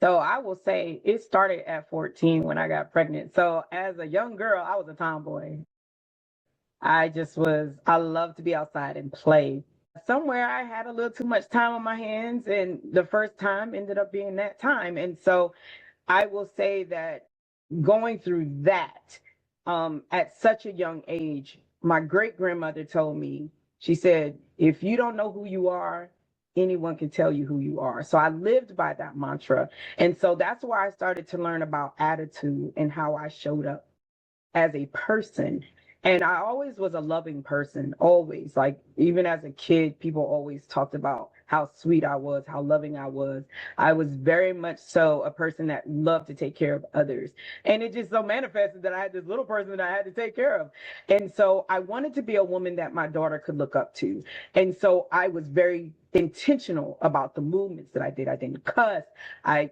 So I will say it started at 14 when I got pregnant. So as a young girl, I was a tomboy. I loved to be outside and play. Somewhere I had a little too much time on my hands, and the first time ended up being that time. And so I will say that going through that at such a young age, my great grandmother told me, she said, if you don't know who you are, anyone can tell you who you are. So I lived by that mantra. And so that's why I started to learn about attitude and how I showed up as a person. And I always was a loving person, always. Like, even as a kid, people always talked about how sweet I was, how loving I was. I was very much so a person that loved to take care of others. And it just so manifested that I had this little person that I had to take care of. And so I wanted to be a woman that my daughter could look up to. And so I was very intentional about the movements that I did. I didn't cuss. I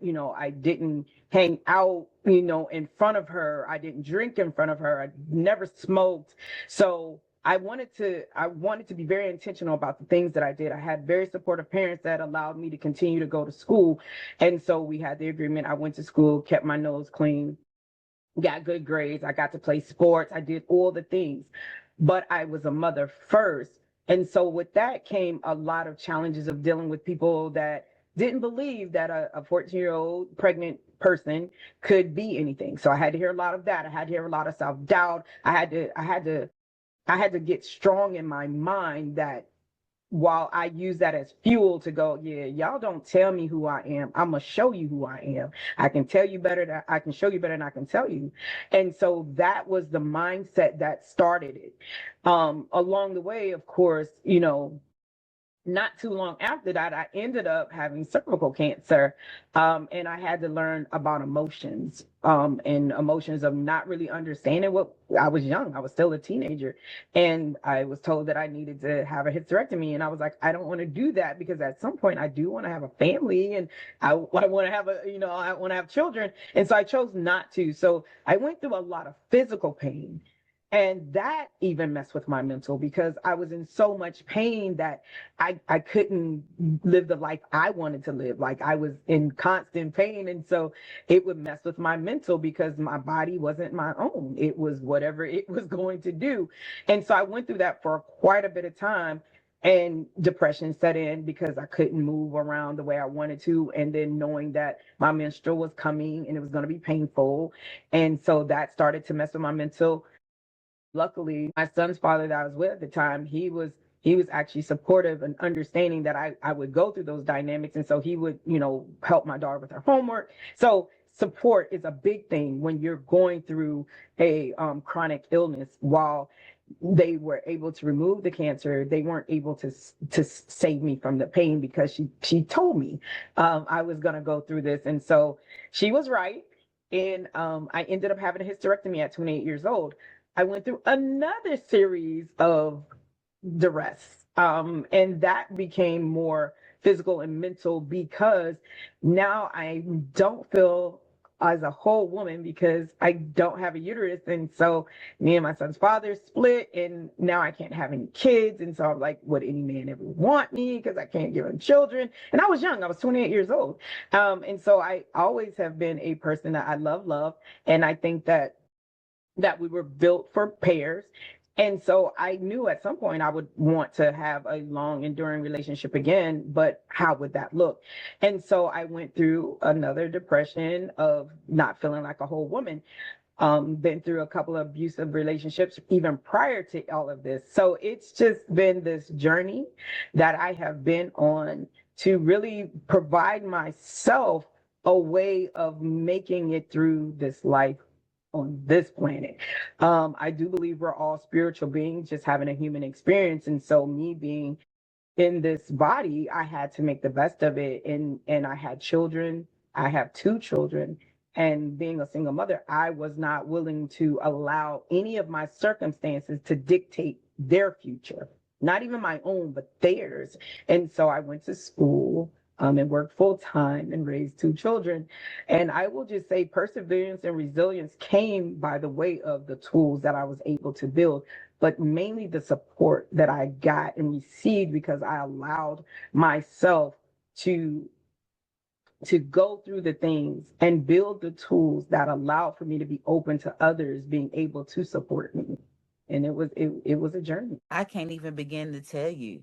didn't hang out, in front of her. I didn't drink in front of her. I never smoked. So I wanted to be very intentional about the things that I did. I had very supportive parents that allowed me to continue to go to school. And so we had the agreement. I went to school, kept my nose clean, got good grades. I got to play sports. I did all the things, but I was a mother first. And so with that came a lot of challenges of dealing with people that didn't believe that a 14-year-old pregnant person could be anything. So I had to hear a lot of that. I had to hear a lot of self-doubt. I had to get strong in my mind that while I use that as fuel to go, yeah, y'all don't tell me who I am. I'm gonna show you who I am. I can tell you better that I can show you better than I can tell you. And so that was the mindset that started it. Along the way, of course, not too long after that, I ended up having cervical cancer. And I had to learn about emotions, and emotions of not really understanding what I was young. I was still a teenager. And I was told that I needed to have a hysterectomy. And I was like, I don't want to do that because at some point I do want to have a family and I want to have I want to have children. And so I chose not to. So I went through a lot of physical pain. And that even messed with my mental because I was in so much pain that I couldn't live the life I wanted to live. Like I was in constant pain. And so it would mess with my mental because my body wasn't my own. It was whatever it was going to do. And so I went through that for quite a bit of time. And depression set in because I couldn't move around the way I wanted to. And then knowing that my menstrual was coming and it was going to be painful. And so that started to mess with my mental. Luckily, my son's father that I was with at the time, he was actually supportive and understanding that I would go through those dynamics. And so he would, help my daughter with her homework. So support is a big thing when you're going through a chronic illness. While they were able to remove the cancer, they weren't able to save me from the pain because she told me I was going to go through this. And so she was right. And I ended up having a hysterectomy at 28 years old. I went through another series of duress. And that became more physical and mental because now I don't feel as a whole woman because I don't have a uterus. And so me and my son's father split, and now I can't have any kids. And so I'm like, would any man ever want me? Because I can't give him children. And I was young, I was 28 years old. And so I always have been a person that I love. And I think that we were built for pairs. And so I knew at some point I would want to have a long enduring relationship again, but how would that look? And so I went through another depression of not feeling like a whole woman. Been through a couple of abusive relationships even prior to all of this. So it's just been this journey that I have been on to really provide myself a way of making it through this life on this planet. I do believe we're all spiritual beings just having a human experience. And so me being in this body, I had to make the best of it. And I had children. I have two children. And being a single mother, I was not willing to allow any of my circumstances to dictate their future, not even my own, but theirs. And so I went to school and worked full time and raised two children. And I will just say perseverance and resilience came by the way of the tools that I was able to build, but mainly the support that I got and received because I allowed myself to to go through the things and build the tools that allowed for me to be open to others being able to support me. And it was a journey. I can't even begin to tell you